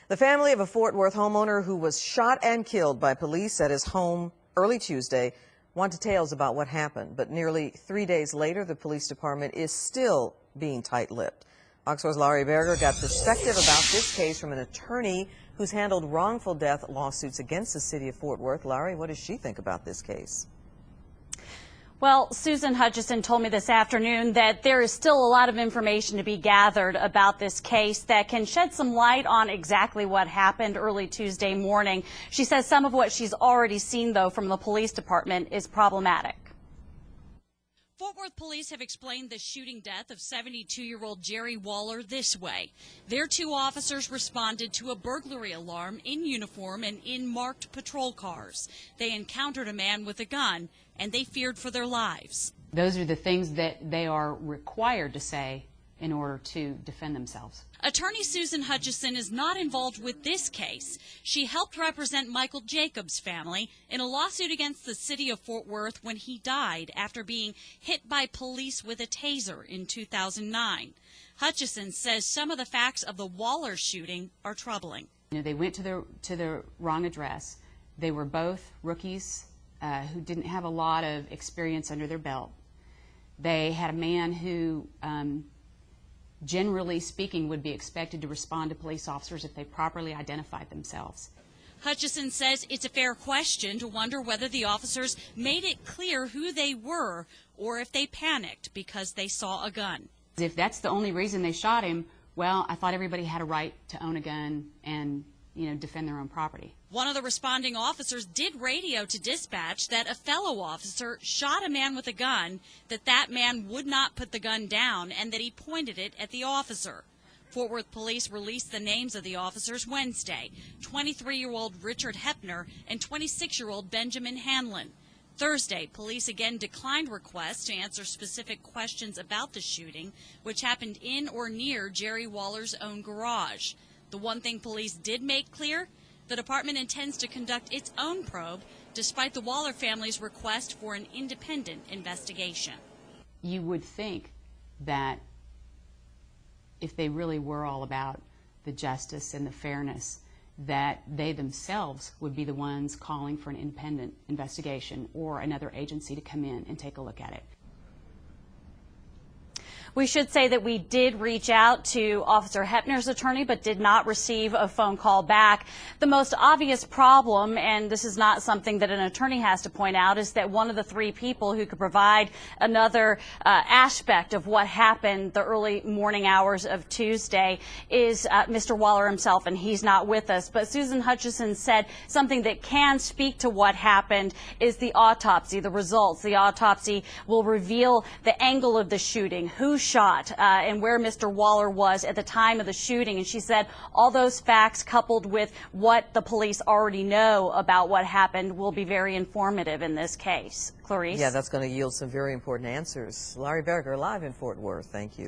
The family of a Fort Worth homeowner who was shot and killed by police at his home early Tuesday want details about what happened. But nearly 3 days later, the police department is still being tight-lipped. Oxmore's Larry Berger got perspective about this case from an attorney who's handled wrongful death lawsuits against the city of Fort Worth. Larry, what does she think about this case? Well, Susan Hutchison told me this afternoon that there is still a lot of information to be gathered about this case that can shed some light on exactly what happened early Tuesday morning. She says some of what she's already seen, though, from the police department is problematic. Fort Worth police have explained the shooting death of 72-year-old Jerry Waller this way. Their two officers responded to a burglary alarm in uniform and in marked patrol cars. They encountered a man with a gun, and they feared for their lives. Those are the things that they are required to say in order to defend themselves. Attorney Susan Hutchison is not involved with this case. She helped represent Michael Jacobs' family in a lawsuit against the city of Fort Worth when he died after being hit by police with a taser in 2009. Hutchison says some of the facts of the Waller shooting are troubling. You know, they went to the wrong address. They were both rookies who didn't have a lot of experience under their belt. They had a man who generally speaking, would be expected to respond to police officers if they properly identified themselves. Hutchison says it's a fair question to wonder whether the officers made it clear who they were or if they panicked because they saw a gun. If that's the only reason they shot him, well, I thought everybody had a right to own a gun and, you know, defend their own property. One of the responding officers did radio to dispatch that a fellow officer shot a man with a gun, that man would not put the gun down, and that he pointed it at the officer. Fort Worth police released the names of the officers Wednesday, 23-year-old Richard Hepner and 26-year-old Benjamin Hanlon. Thursday, police again declined requests to answer specific questions about the shooting, which happened in or near Jerry Waller's own garage. The one thing police did make clear: the department intends to conduct its own probe, despite the Waller family's request for an independent investigation. You would think that if they really were all about the justice and the fairness, that they themselves would be the ones calling for an independent investigation or another agency to come in and take a look at it. We should say that we did reach out to Officer Hepner's attorney, but did not receive a phone call back. The most obvious problem, and this is not something that an attorney has to point out, is that one of the three people who could provide another aspect of what happened the early morning hours of Tuesday is Mr. Waller himself, and he's not with us. But Susan Hutchison said something that can speak to what happened is the autopsy, the results. The autopsy will reveal the angle of the shooting, who shot and where Mr. Waller was at the time of the shooting. And she said all those facts, coupled with what the police already know about what happened, will be very informative in this case. Clarice? Yeah, that's going to yield some very important answers. Larry Berger, live in Fort Worth. Thank you.